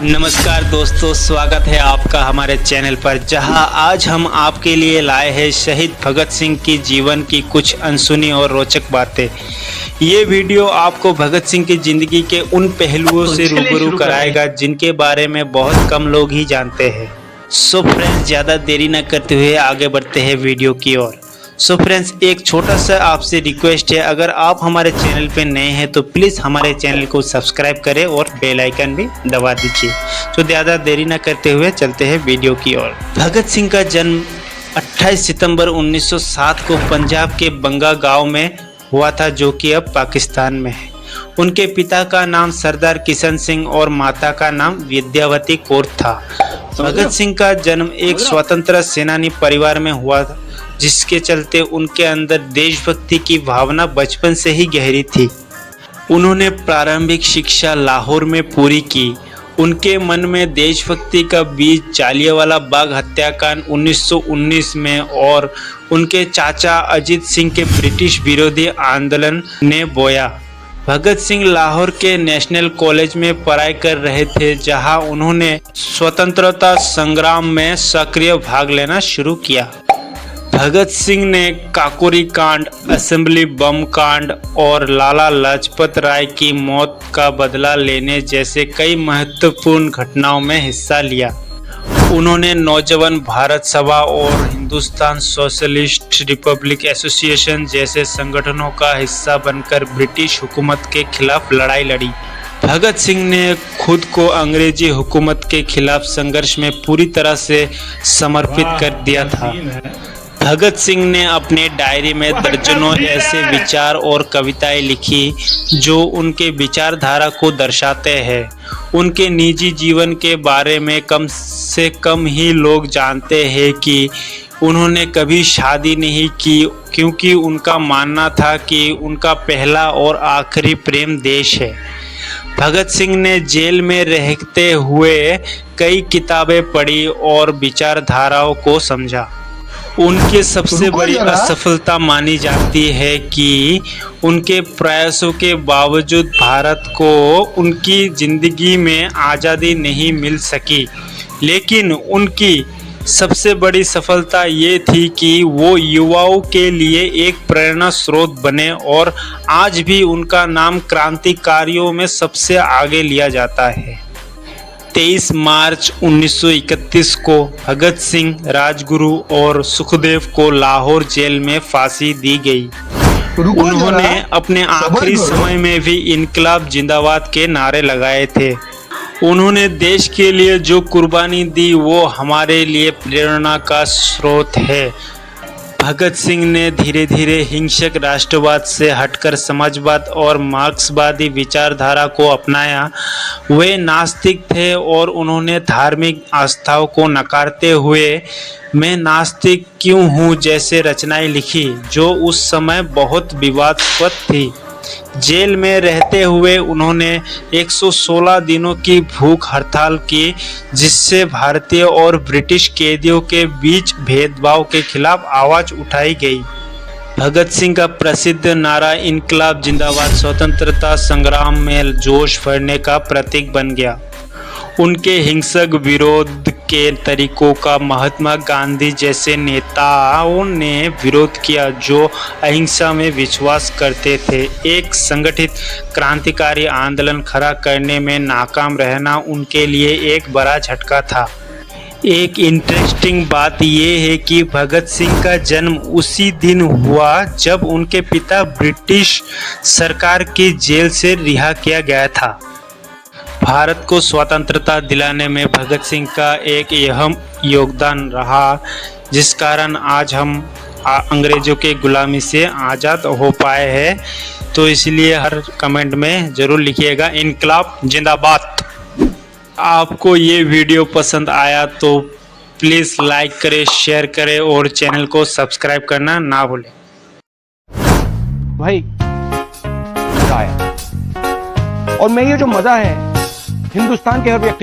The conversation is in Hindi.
नमस्कार दोस्तों, स्वागत है आपका हमारे चैनल पर, जहां आज हम आपके लिए लाए हैं शहीद भगत सिंह की जीवन की कुछ अनसुनी और रोचक बातें। ये वीडियो आपको भगत सिंह की ज़िंदगी के उन पहलुओं से रूबरू कराएगा जिनके बारे में बहुत कम लोग ही जानते हैं। सो फ्रेंड्स, ज़्यादा देरी न करते हुए आगे बढ़ते हैं वीडियो की ओर। सो फ्रेंड्स, एक छोटा सा आपसे रिक्वेस्ट है, अगर आप हमारे चैनल पे नए हैं तो प्लीज़ हमारे चैनल को सब्सक्राइब करें और बेल आइकन भी दबा दीजिए। तो ज़्यादा देरी न करते हुए चलते हैं वीडियो की ओर। भगत सिंह का जन्म 28 सितंबर 1907 को पंजाब के बंगा गांव में हुआ था, जो कि अब पाकिस्तान में है। उनके पिता का नाम सरदार किशन सिंह और माता का नाम विद्यावती कौर था। भगत सिंह का जन्म एक स्वतंत्र सेनानी परिवार में हुआ था, जिसके चलते उनके अंदर देशभक्ति की भावना बचपन से ही गहरी थी। उन्होंने प्रारंभिक शिक्षा लाहौर में पूरी की। उनके मन में देशभक्ति का बीज जालियांवाला बाग हत्याकांड 1919 में और उनके चाचा अजीत सिंह के ब्रिटिश विरोधी आंदोलन ने बोया। भगत सिंह लाहौर के नेशनल कॉलेज में पढ़ाई कर रहे थे, जहां उन्होंने स्वतंत्रता संग्राम में सक्रिय भाग लेना शुरू किया। भगत सिंह ने काकोरी कांड, असेंबली बम कांड और लाला लाजपत राय की मौत का बदला लेने जैसे कई महत्वपूर्ण घटनाओं में हिस्सा लिया। उन्होंने नौजवान भारत सभा और हिंदुस्तान सोशलिस्ट रिपब्लिक एसोसिएशन जैसे संगठनों का हिस्सा बनकर ब्रिटिश हुकूमत के खिलाफ लड़ाई लड़ी। भगत सिंह ने खुद को अंग्रेजी हुकूमत के खिलाफ संघर्ष में पूरी तरह से समर्पित कर दिया था। भगत सिंह ने अपने डायरी में दर्जनों ऐसे विचार और कविताएं लिखी जो उनके विचारधारा को दर्शाते हैं। उनके निजी जीवन के बारे में कम से कम ही लोग जानते हैं कि उन्होंने कभी शादी नहीं की, क्योंकि उनका मानना था कि उनका पहला और आखिरी प्रेम देश है। भगत सिंह ने जेल में रहते हुए कई किताबें पढ़ी और विचारधाराओं को समझा। उनकी सबसे बड़ी असफलता मानी जाती है कि उनके प्रयासों के बावजूद भारत को उनकी ज़िंदगी में आज़ादी नहीं मिल सकी, लेकिन उनकी सबसे बड़ी सफलता ये थी कि वो युवाओं के लिए एक प्रेरणा स्रोत बने और आज भी उनका नाम क्रांतिकारियों में सबसे आगे लिया जाता है। 23 मार्च 1931 को भगत सिंह, राजगुरु और सुखदेव को लाहौर जेल में फांसी दी गई। उन्होंने अपने आखिरी समय में भी इनकलाब जिंदाबाद के नारे लगाए थे। उन्होंने देश के लिए जो कुर्बानी दी वो हमारे लिए प्रेरणा का स्रोत है। भगत सिंह ने धीरे धीरे हिंसक राष्ट्रवाद से हटकर समाजवाद और मार्क्सवादी विचारधारा को अपनाया। वे नास्तिक थे और उन्होंने धार्मिक आस्थाओं को नकारते हुए मैं नास्तिक क्यों हूँ जैसे रचनाएं लिखी, जो उस समय बहुत विवादास्पद थी। जेल में रहते हुए उन्होंने 116 दिनों की भूख हड़ताल की, जिससे भारतीय और ब्रिटिश कैदियों के बीच भेदभाव के खिलाफ आवाज़ उठाई गई। भगत सिंह का प्रसिद्ध नारा इनकलाब जिंदाबाद स्वतंत्रता संग्राम में जोश भरने का प्रतीक बन गया। उनके हिंसक विरोध के तरीकों का महात्मा गांधी जैसे नेताओं ने विरोध किया, जो अहिंसा में विश्वास करते थे। एक संगठित क्रांतिकारी आंदोलन खड़ा करने में नाकाम रहना उनके लिए एक बड़ा झटका था। एक इंटरेस्टिंग बात यह है कि भगत सिंह का जन्म उसी दिन हुआ जब उनके पिता ब्रिटिश सरकार की जेल से रिहा किया गया था। भारत को स्वतंत्रता दिलाने में भगत सिंह का एक अहम योगदान रहा, जिस कारण आज हम अंग्रेज़ों के गुलामी से आज़ाद हो पाए हैं। तो इसलिए हर कमेंट में ज़रूर लिखिएगा इनकलाब जिंदाबाद। आपको ये वीडियो पसंद आया तो प्लीज़ लाइक करें, शेयर करें और चैनल को सब्सक्राइब करना ना भूलें। भाई मजा आया, और मैं ये जो मजा है हिंदुस्तान के हर व्यक्ति